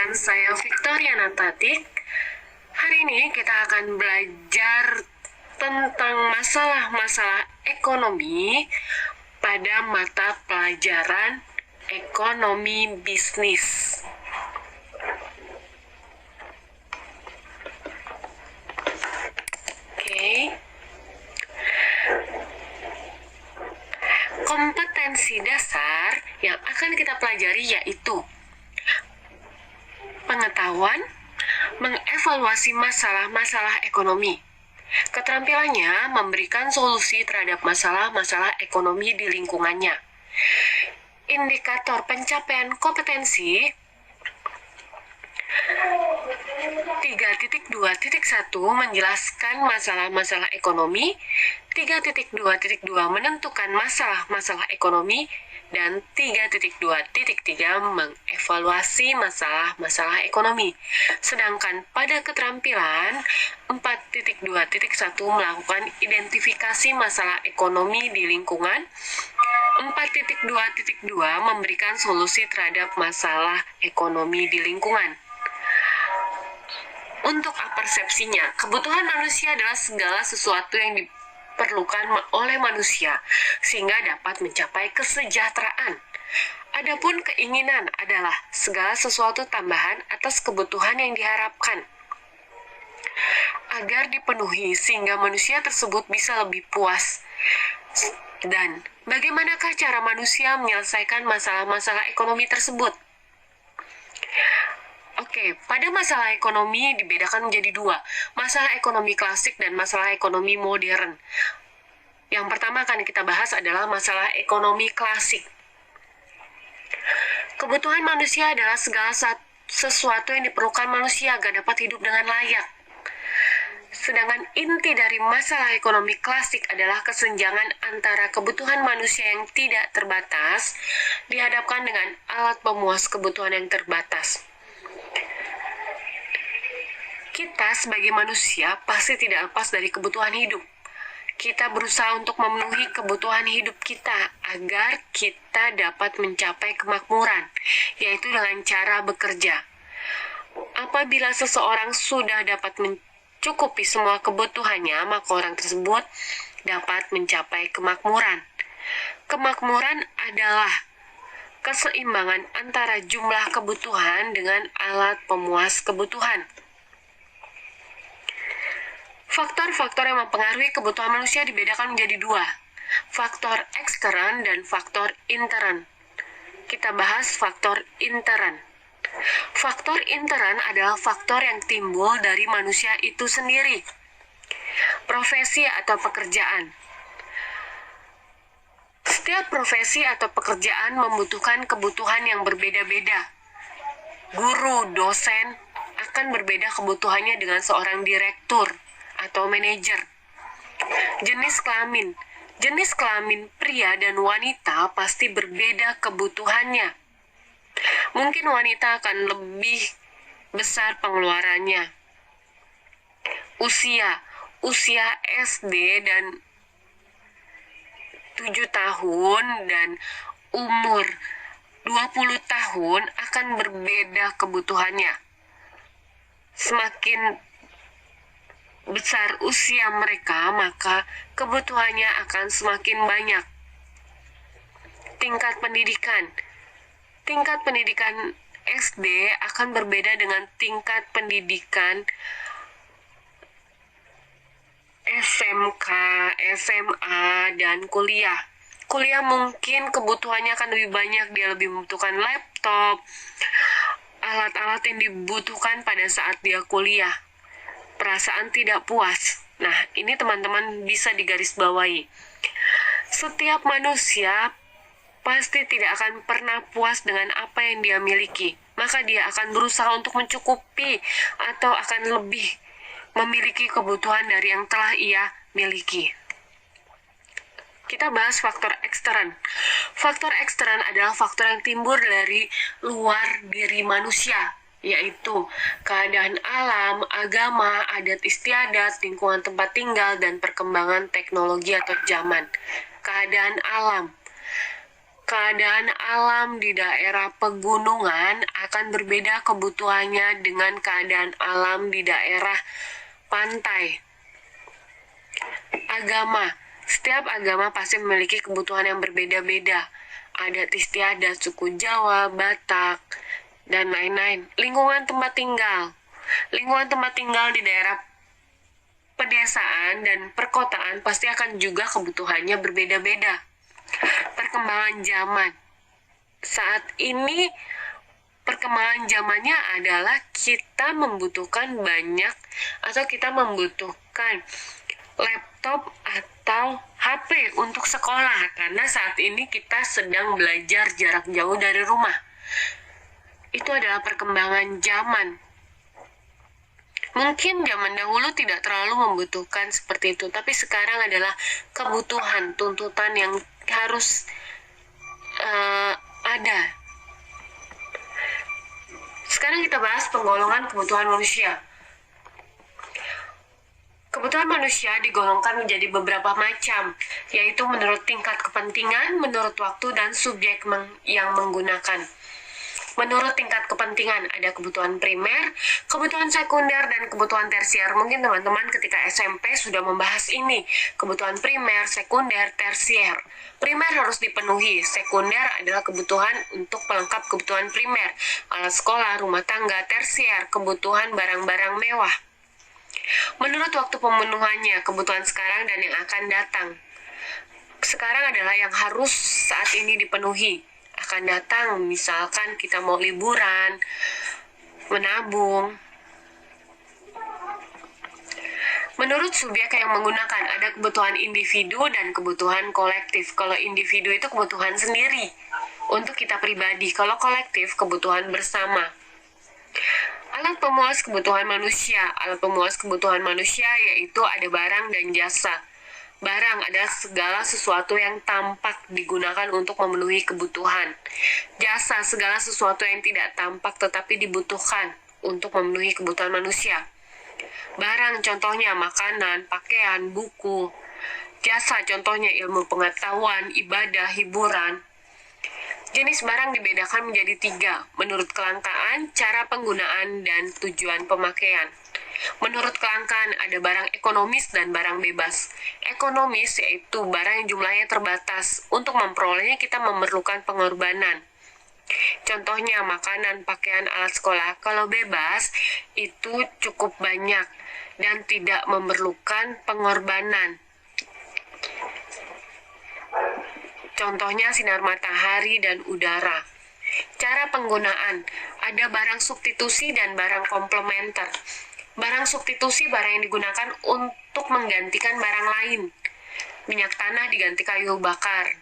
dengan saya Victoriana Tatik. Hari ini kita akan belajar tentang masalah-masalah ekonomi pada mata pelajaran ekonomi bisnis. Kompetensi dasar yang akan kita pelajari yaitu pengetahuan, mengevaluasi masalah-masalah ekonomi. Keterampilannya memberikan solusi terhadap masalah-masalah ekonomi di lingkungannya. Indikator pencapaian kompetensi 3.2.1 menjelaskan masalah-masalah ekonomi, 3.2.2 menentukan masalah-masalah ekonomi, dan 3.2.3 mengevaluasi masalah-masalah ekonomi. Sedangkan pada keterampilan 4.2.1 melakukan identifikasi masalah ekonomi di lingkungan, 4.2.2 memberikan solusi terhadap masalah ekonomi di lingkungan. Untuk persepsinya, kebutuhan manusia adalah segala sesuatu yang diperlukan oleh manusia sehingga dapat mencapai kesejahteraan. Adapun keinginan adalah segala sesuatu tambahan atas kebutuhan yang diharapkan agar dipenuhi sehingga manusia tersebut bisa lebih puas. Dan bagaimanakah cara manusia menyelesaikan masalah-masalah ekonomi tersebut? Pada masalah ekonomi dibedakan menjadi dua, masalah ekonomi klasik dan masalah ekonomi modern. Yang pertama akan kita bahas adalah masalah ekonomi klasik. Kebutuhan manusia adalah segala sesuatu yang diperlukan manusia agar dapat hidup dengan layak. Sedangkan inti dari masalah ekonomi klasik adalah kesenjangan antara kebutuhan manusia yang tidak terbatas dihadapkan dengan alat pemuas kebutuhan yang terbatas. Kita sebagai manusia pasti tidak lepas dari kebutuhan hidup. Kita berusaha untuk memenuhi kebutuhan hidup kita agar kita dapat mencapai kemakmuran, yaitu dengan cara bekerja. Apabila seseorang sudah dapat mencukupi semua kebutuhannya, maka orang tersebut dapat mencapai kemakmuran. Kemakmuran adalah keseimbangan antara jumlah kebutuhan dengan alat pemuas kebutuhan. Faktor-faktor yang mempengaruhi kebutuhan manusia dibedakan menjadi dua, faktor ekstern dan faktor intern. Kita bahas faktor intern. Faktor intern adalah faktor yang timbul dari manusia itu sendiri. Profesi atau pekerjaan. Setiap profesi atau pekerjaan membutuhkan kebutuhan yang berbeda-beda. Guru, dosen akan berbeda kebutuhannya dengan seorang direktur atau manajer. Jenis kelamin pria dan wanita pasti berbeda kebutuhannya. Mungkin wanita akan lebih besar pengeluarannya. Usia SD dan 7 tahun dan umur 20 tahun akan berbeda kebutuhannya. Semakin besar usia mereka, maka kebutuhannya akan semakin banyak. Tingkat pendidikan SD akan berbeda dengan tingkat pendidikan SMK, SMA, dan kuliah. Kuliah mungkin kebutuhannya akan lebih banyak, dia lebih membutuhkan laptop, alat-alat yang dibutuhkan pada saat dia kuliah. Perasaan tidak puas. Nah, ini teman-teman bisa digarisbawahi. Setiap manusia pasti tidak akan pernah puas dengan apa yang dia miliki. Maka dia akan berusaha untuk mencukupi atau akan lebih memiliki kebutuhan dari yang telah ia miliki. Kita bahas faktor ekstern. Faktor ekstern adalah faktor yang timbul dari luar diri manusia, yaitu keadaan alam, agama, adat istiadat, lingkungan tempat tinggal, dan perkembangan teknologi atau zaman. Keadaan alam. Keadaan alam di daerah pegunungan akan berbeda kebutuhannya dengan keadaan alam di daerah pantai. Agama. Setiap agama pasti memiliki kebutuhan yang berbeda-beda. Adat istiadat suku Jawa, Batak, dan lain-lain. Lingkungan tempat tinggal. Lingkungan tempat tinggal di daerah pedesaan dan perkotaan pasti akan juga kebutuhannya berbeda-beda. Perkembangan zaman. Saat ini perkembangan zamannya adalah kita membutuhkan banyak atau kita membutuhkan laptop atau HP untuk sekolah karena saat ini kita sedang belajar jarak jauh dari rumah. Itu adalah perkembangan zaman. Mungkin zaman dahulu tidak terlalu membutuhkan seperti itu, tapi sekarang adalah kebutuhan, tuntutan yang harus ada. Sekarang kita bahas penggolongan kebutuhan manusia. Kebutuhan manusia digolongkan menjadi beberapa macam, yaitu menurut tingkat kepentingan, menurut waktu, dan subjek yang menggunakan. Menurut tingkat kepentingan, ada kebutuhan primer, kebutuhan sekunder, dan kebutuhan tersier. Mungkin teman-teman ketika SMP sudah membahas ini, kebutuhan primer, sekunder, tersier. Primer harus dipenuhi, sekunder adalah kebutuhan untuk pelengkap kebutuhan primer, alat sekolah, rumah tangga, tersier, kebutuhan barang-barang mewah. Menurut waktu pemenuhannya, kebutuhan sekarang dan yang akan datang. Sekarang adalah yang harus saat ini dipenuhi. Akan datang, misalkan kita mau liburan, menabung. Menurut subjek yang menggunakan, ada kebutuhan individu dan kebutuhan kolektif. Kalau individu itu kebutuhan sendiri untuk kita pribadi. Kalau kolektif, kebutuhan bersama. Alat pemuas kebutuhan manusia. Alat pemuas kebutuhan manusia yaitu ada barang dan jasa. Barang adalah segala sesuatu yang tampak digunakan untuk memenuhi kebutuhan. Jasa, segala sesuatu yang tidak tampak tetapi dibutuhkan untuk memenuhi kebutuhan manusia. Barang contohnya makanan, pakaian, buku. Jasa contohnya ilmu pengetahuan, ibadah, hiburan. Jenis barang dibedakan menjadi 3, menurut kelangkaan, cara penggunaan, dan tujuan pemakaian. Menurut kelangkaan ada barang ekonomis dan barang bebas. Ekonomis yaitu barang yang jumlahnya terbatas. Untuk memperolehnya kita memerlukan pengorbanan. Contohnya makanan, pakaian, alat sekolah. Kalau bebas itu cukup banyak dan tidak memerlukan pengorbanan. Contohnya sinar matahari dan udara. Cara penggunaan, ada barang substitusi dan barang komplementer. Barang substitusi barang yang digunakan untuk menggantikan barang lain. Minyak tanah diganti kayu bakar.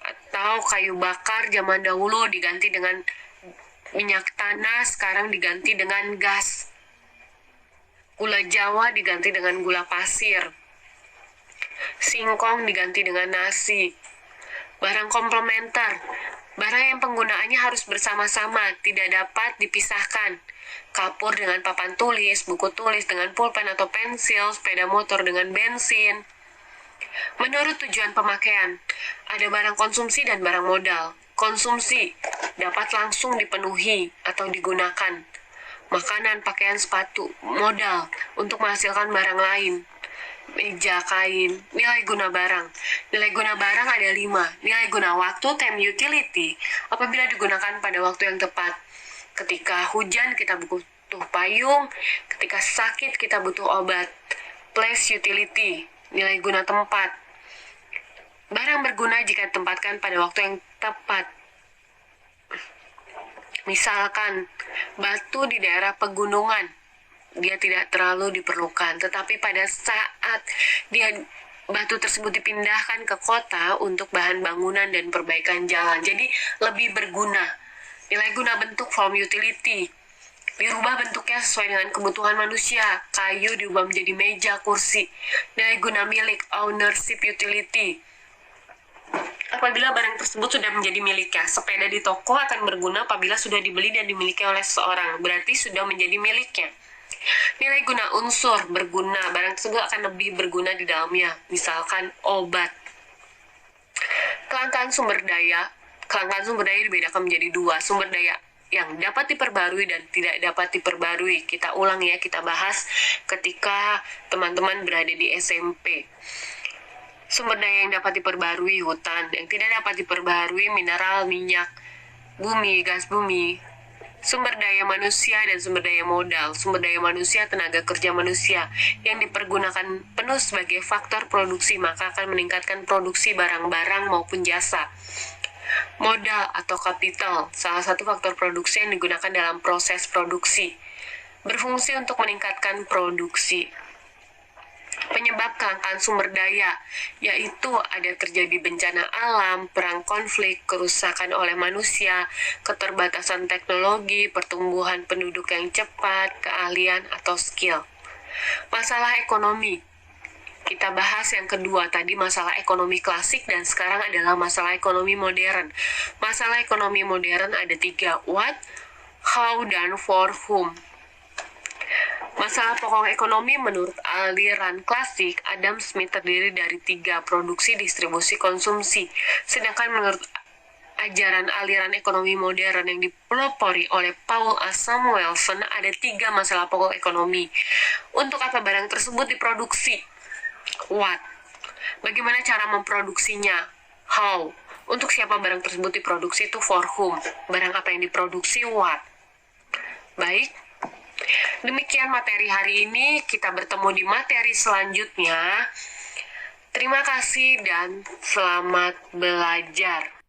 Atau kayu bakar zaman dahulu diganti dengan minyak tanah, sekarang diganti dengan gas. Gula Jawa diganti dengan gula pasir. Singkong diganti dengan nasi. Barang komplementer, barang yang penggunaannya harus bersama-sama, tidak dapat dipisahkan. Kapur dengan papan tulis, buku tulis dengan pulpen atau pensil, sepeda motor dengan bensin. Menurut tujuan pemakaian, ada barang konsumsi dan barang modal. Konsumsi dapat langsung dipenuhi atau digunakan. Makanan, pakaian, sepatu, modal untuk menghasilkan barang lain. Meja, kain, nilai guna barang. Nilai guna barang ada 5. Nilai guna waktu, time utility, apabila digunakan pada waktu yang tepat. Ketika hujan kita butuh payung, ketika sakit kita butuh obat. Place utility, nilai guna tempat. Barang berguna jika ditempatkan pada waktu yang tepat. Misalkan batu di daerah pegunungan, dia tidak terlalu diperlukan, tetapi pada saat batu tersebut dipindahkan ke kota untuk bahan bangunan dan perbaikan jalan, jadi lebih berguna. Nilai guna bentuk, form utility, dirubah bentuknya sesuai dengan kebutuhan manusia. Kayu diubah menjadi meja, kursi. Nilai guna milik, ownership utility, apabila barang tersebut sudah menjadi miliknya. Sepeda di toko akan berguna apabila sudah dibeli dan dimiliki oleh seseorang, berarti sudah menjadi miliknya. Nilai guna unsur, berguna, barang tersebut akan lebih berguna di dalamnya, misalkan obat. Kelangkaan sumber daya dibedakan menjadi dua, sumber daya yang dapat diperbarui dan tidak dapat diperbarui. Kita ulang ya, kita bahas ketika teman-teman berada di SMP. Sumber daya yang dapat diperbarui hutan, yang tidak dapat diperbarui mineral, minyak, bumi, gas bumi. Sumber daya manusia dan sumber daya modal. Sumber daya manusia, tenaga kerja manusia yang dipergunakan penuh sebagai faktor produksi, maka akan meningkatkan produksi barang-barang maupun jasa. Modal atau kapital, salah satu faktor produksi yang digunakan dalam proses produksi, berfungsi untuk meningkatkan produksi. Penyebab kelangkaan sumber daya, yaitu ada terjadi bencana alam, perang konflik, kerusakan oleh manusia, keterbatasan teknologi, pertumbuhan penduduk yang cepat, keahlian atau skill. Masalah ekonomi. Kita bahas yang kedua tadi, masalah ekonomi klasik, dan sekarang adalah masalah ekonomi modern. Masalah ekonomi modern ada 3, what, how, dan for whom. Masalah pokok ekonomi menurut aliran klasik, Adam Smith terdiri dari 3, produksi, distribusi, konsumsi. Sedangkan menurut ajaran aliran ekonomi modern yang dipelopori oleh Paul A. Samuelson, ada 3 masalah pokok ekonomi. Untuk apa barang tersebut diproduksi? What? Bagaimana cara memproduksinya? How? Untuk siapa barang tersebut diproduksi? Itu for whom. Barang apa yang diproduksi? What? Baik. Demikian materi hari ini. Kita bertemu di materi selanjutnya. Terima kasih dan selamat belajar.